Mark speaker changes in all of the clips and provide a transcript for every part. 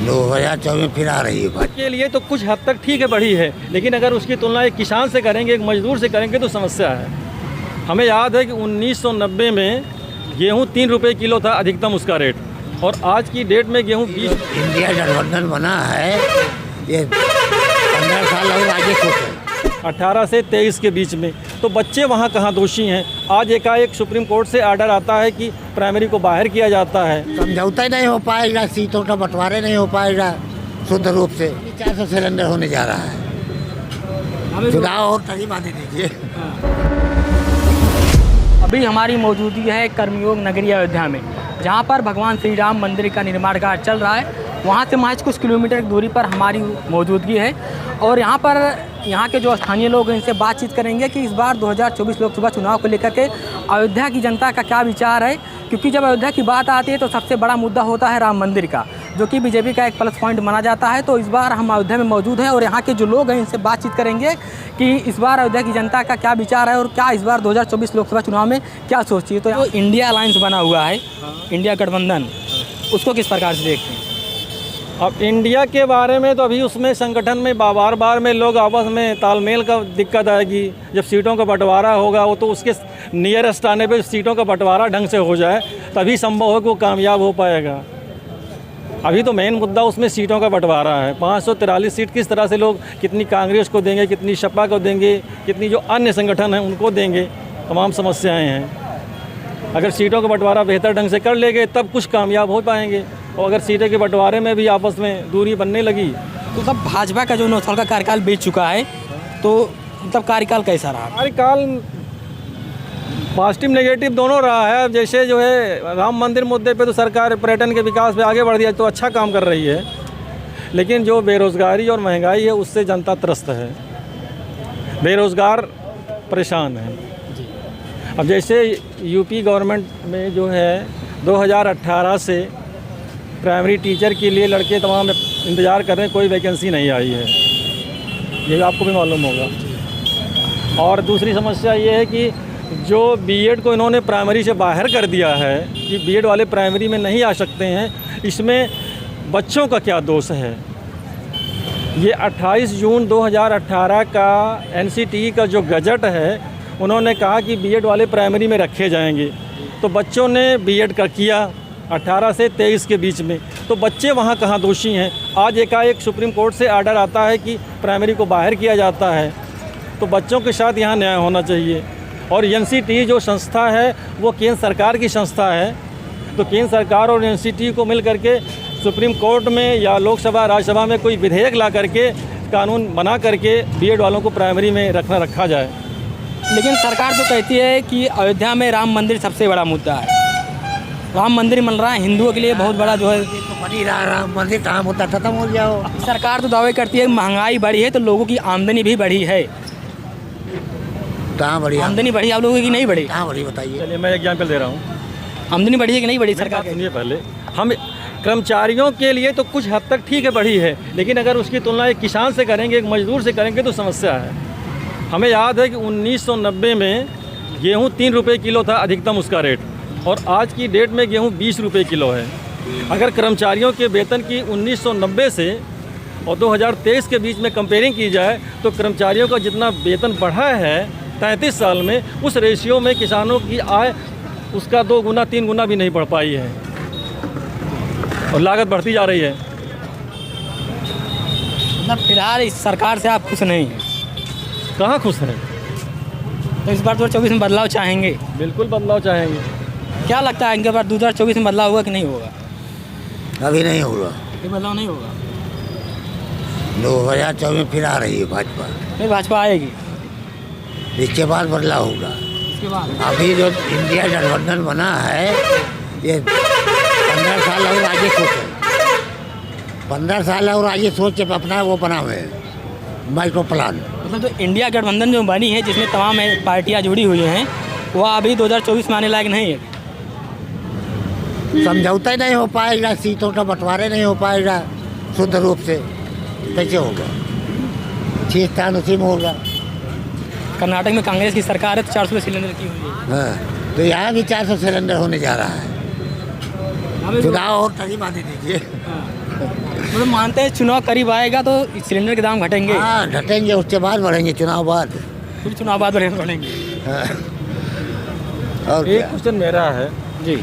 Speaker 1: 2024 फिर आ रही है बात
Speaker 2: के लिए तो कुछ हद तक ठीक है, बढ़ी है, लेकिन अगर उसकी तुलना एक किसान से करेंगे, एक मजदूर से करेंगे तो समस्या है। हमें याद है कि 1990 में गेहूं 3 रुपये किलो था अधिकतम उसका रेट, और आज की डेट में गेहूं 20।
Speaker 1: इंडिया गठबंधन बना है, ये 15 साल और आगे सोचें।
Speaker 2: 18 से 23 के बीच में, तो बच्चे वहाँ कहाँ दोषी हैं? आज एकाएक सुप्रीम कोर्ट से आर्डर आता है कि प्राइमरी को बाहर किया जाता है।
Speaker 1: समझौता ही नहीं हो पाएगा, सीटों का बंटवारे नहीं हो पाएगा शुद्ध रूप से। 400 सिलेंडर होने जा रहा है, चुनाव और तभी माने दीजिए।
Speaker 3: अभी हमारी मौजूदगी है कर्मयोग नगरी अयोध्या में, जहाँ पर भगवान श्री राम मंदिर का निर्माण कार्य चल रहा है। वहाँ से महज कुछ किलोमीटर की दूरी पर हमारी मौजूदगी है, और यहाँ पर यहाँ के जो स्थानीय लोग हैं इनसे बातचीत करेंगे कि इस बार 2024 लोकसभा चुनाव को लेकर के अयोध्या की जनता का क्या विचार है। क्योंकि जब अयोध्या की बात आती है तो सबसे बड़ा मुद्दा होता है राम मंदिर का, जो कि बीजेपी का एक प्लस पॉइंट माना जाता है। तो इस बार हम अयोध्या में मौजूद हैं और यहाँ के जो लोग हैं इनसे बातचीत करेंगे कि इस बार अयोध्या की जनता का क्या विचार है और क्या इस बार 2024 लोकसभा चुनाव में क्या सोचती है। तो जो इंडिया अलायंस बना हुआ है, इंडिया गठबंधन, उसको किस प्रकार से देखते हैं?
Speaker 2: अब इंडिया के बारे में तो अभी उसमें संगठन में बार बार में लोग आपस में तालमेल का दिक्कत आएगी। जब सीटों का बंटवारा होगा वो तो उसके नियरेस्ट आने पे सीटों का बंटवारा ढंग से हो जाए तभी संभव हो कि वो कामयाब हो पाएगा। अभी तो मेन मुद्दा उसमें सीटों का बंटवारा है। 543 सीट किस तरह से लोग, कितनी कांग्रेस को देंगे, कितनी सपा को देंगे, कितनी जो अन्य संगठन हैं उनको देंगे, तमाम समस्याएँ हैं। अगर सीटों का बंटवारा बेहतर ढंग से कर लेंगे तब कुछ कामयाब हो पाएंगे, और अगर सीटें के बंटवारे में भी आपस में दूरी बनने लगी
Speaker 3: तो तब भाजपा का जो 9 साल का कार्यकाल बीत चुका है, तो तब कार्यकाल कैसा रहा?
Speaker 2: कार्यकाल पॉजिटिव नेगेटिव दोनों रहा है। जैसे जो है राम मंदिर मुद्दे पे तो सरकार पर्यटन के विकास पे आगे बढ़ दिया, तो अच्छा काम कर रही है, लेकिन जो बेरोज़गारी और महंगाई है उससे जनता त्रस्त है, बेरोज़गार परेशान है। अब जैसे यूपी गवर्नमेंट में जो है 2018 से प्राइमरी टीचर के लिए लड़के तमाम इंतज़ार कर रहे हैं, कोई वैकेंसी नहीं आई है, ये आपको भी मालूम होगा। और दूसरी समस्या ये है कि जो बीएड को इन्होंने प्राइमरी से बाहर कर दिया है कि बीएड वाले प्राइमरी में नहीं आ सकते हैं, इसमें बच्चों का क्या दोष है? ये 28 जून 2018 का एनसीटीई का जो गजट है, उन्होंने कहा कि बीएड वाले प्राइमरी में रखे जाएंगे, तो बच्चों ने बीएड का किया 18 से 23 के बीच में, तो बच्चे वहाँ कहाँ दोषी हैं? आज एकाएक सुप्रीम कोर्ट से आर्डर आता है कि प्राइमरी को बाहर किया जाता है, तो बच्चों के साथ यहाँ न्याय होना चाहिए। और एनसीटीई जो संस्था है वो केंद्र सरकार की संस्था है, तो केंद्र सरकार और एनसीटीई को मिल करके सुप्रीम कोर्ट में या लोकसभा राज्यसभा में कोई विधेयक ला करके कानून बना करके बीएड वालों को प्राइमरी में रखा जाए।
Speaker 3: लेकिन सरकार तो कहती है कि अयोध्या में राम मंदिर सबसे बड़ा मुद्दा है, राम मंदिर बन रहा है, हिंदुओं के लिए बहुत बड़ा जो है
Speaker 1: तो बनी रहा, राम मंदिर कहाँ मुद्दा खत्म हो गया हो।
Speaker 3: सरकार तो दावे करती है महंगाई बढ़ी है तो लोगों की आमदनी भी बढ़ी है।
Speaker 1: कहाँ बढ़ी?
Speaker 3: आमदनी बढ़ी आप लोगों की नहीं बढ़ी?
Speaker 1: कहाँ बढ़ी बताइए?
Speaker 2: चलिए मैं एग्जाम्पल दे रहा हूँ।
Speaker 3: आमदनी बढ़ी है कि नहीं बढ़ी सरकार?
Speaker 2: सुनिए, पहले हम कर्मचारियों के लिए तो कुछ हद तक ठीक है, बढ़ी है, लेकिन अगर उसकी तुलना एक किसान से करेंगे, एक मजदूर से करेंगे तो समस्या है। हमें याद है कि 1990 में गेहूँ 3 रुपये किलो था अधिकतम उसका रेट, और आज की डेट में गेहूं 20 रुपये किलो है। अगर कर्मचारियों के वेतन की 1990 से और 2023 के बीच में कंपेयरिंग की जाए तो कर्मचारियों का जितना वेतन बढ़ा है 33 साल में, उस रेशियो में किसानों की आय उसका 2 गुना 3 गुना भी नहीं बढ़ पाई है, और लागत बढ़ती जा रही है।
Speaker 3: मतलब फिलहाल इस सरकार से आप खुश नहीं हैं?
Speaker 2: कहाँ खुश हैं?
Speaker 3: तो इस बार 2024 में बदलाव चाहेंगे?
Speaker 2: बिल्कुल बदलाव चाहेंगे।
Speaker 3: क्या लगता है इनके बार 2024 में बदलाव होगा कि नहीं होगा?
Speaker 1: अभी नहीं होगा,
Speaker 3: ये बदलाव नहीं होगा।
Speaker 1: 2024 में फिर आ रही है भाजपा,
Speaker 3: फिर भाजपा आएगी,
Speaker 1: इसके बाद बदलाव होगा।
Speaker 3: इसके बाद
Speaker 1: अभी जो इंडिया गठबंधन बना है, ये 15 साल और आगे सोचें, 15 साल और आगे सोच के अपना वो बना हुए माइक्रो प्लान।
Speaker 3: मतलब जो इंडिया गठबंधन जो बनी है जिसमें तमाम पार्टियां जुड़ी हुई हैं, वह अभी 2024 में आने लायक नहीं है।
Speaker 1: समझौता ही नहीं हो पाएगा, सीटों का बंटवारे नहीं हो पाएगा शुद्ध रूप से, कैसे होगा? 6 स्थान उसी में होगा।
Speaker 3: कर्नाटक में कांग्रेस की सरकार है तो 400 सिलेंडर की हुई है।
Speaker 1: हाँ, तो यहाँ भी 400 सिलेंडर होने जा रहा है, चुनाव और तभी माने दीजिए।
Speaker 3: मतलब मानते हैं चुनाव करीब आएगा तो सिलेंडर के दाम घटेंगे,
Speaker 1: हाँ घटेंगे, उसके बाद बढ़ेंगे, चुनाव बाद।
Speaker 3: फिर चुनाव बाद बढ़ेंगे।
Speaker 1: हाँ। और
Speaker 2: एक
Speaker 1: क्या?
Speaker 2: क्वेश्चन मेरा है,
Speaker 3: जी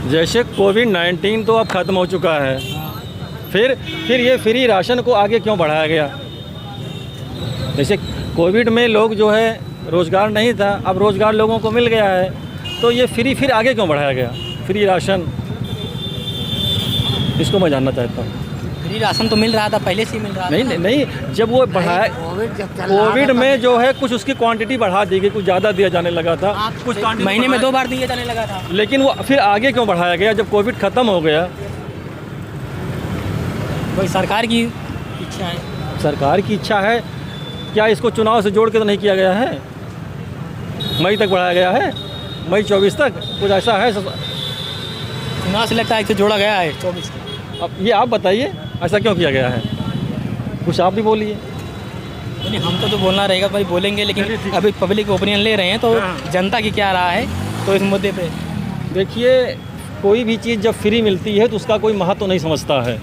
Speaker 2: जैसे कोविड-19 तो अब ख़त्म हो चुका है, फिर ये फ्री राशन को आगे क्यों बढ़ाया गया? जैसे कोविड में लोग जो है रोज़गार नहीं था, अब रोज़गार लोगों को मिल गया है, तो ये फ्री फिर आगे क्यों बढ़ाया गया, फ्री राशन? इसको मैं जानना चाहता हूँ।
Speaker 3: फ्री राशन तो मिल रहा था, पहले से ही मिल रहा था।
Speaker 2: नहीं, जब वो बढ़ाया,
Speaker 1: कोविड जब चल रहा
Speaker 2: कोविड
Speaker 1: था,
Speaker 2: में जो है कुछ उसकी क्वांटिटी बढ़ा दी गई, कुछ ज़्यादा दिया जाने लगा था, कुछ quantity
Speaker 3: महीने में
Speaker 2: बढ़ाया-
Speaker 3: 2 बार दिए जाने लगा था।
Speaker 2: लेकिन वो फिर आगे क्यों बढ़ाया गया जब कोविड ख़त्म हो गया?
Speaker 3: वही सरकार की इच्छा है।
Speaker 2: सरकार की इच्छा है, क्या इसको चुनाव से जोड़ के तो नहीं किया गया है? मई तक बढ़ाया गया है, मई 24 तक, कुछ ऐसा है?
Speaker 3: चुनाव से लगता है इसे जोड़ा गया है 24 को।
Speaker 2: अब ये आप बताइए, ऐसा क्यों किया गया है? कुछ आप भी बोलिए।
Speaker 3: नहीं, हमको तो बोलना रहेगा, भाई बोलेंगे, लेकिन अभी पब्लिक ओपिनियन ले रहे हैं, तो जनता की क्या राय है तो इस मुद्दे पे?
Speaker 2: देखिए, कोई भी चीज़ जब फ्री मिलती है तो उसका कोई महत्व नहीं समझता है,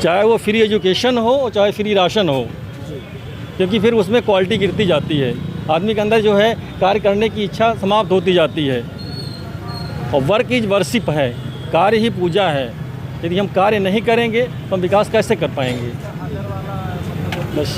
Speaker 2: चाहे वो फ्री एजुकेशन हो चाहे फ्री राशन हो, क्योंकि फिर उसमें क्वालिटी गिरती जाती है, आदमी के अंदर जो है कार्य करने की इच्छा समाप्त होती जाती है। और वर्क इज वर्शिप है, कार्य ही पूजा है। यदि हम कार्य नहीं करेंगे तो हम विकास कैसे कर पाएंगे? बस।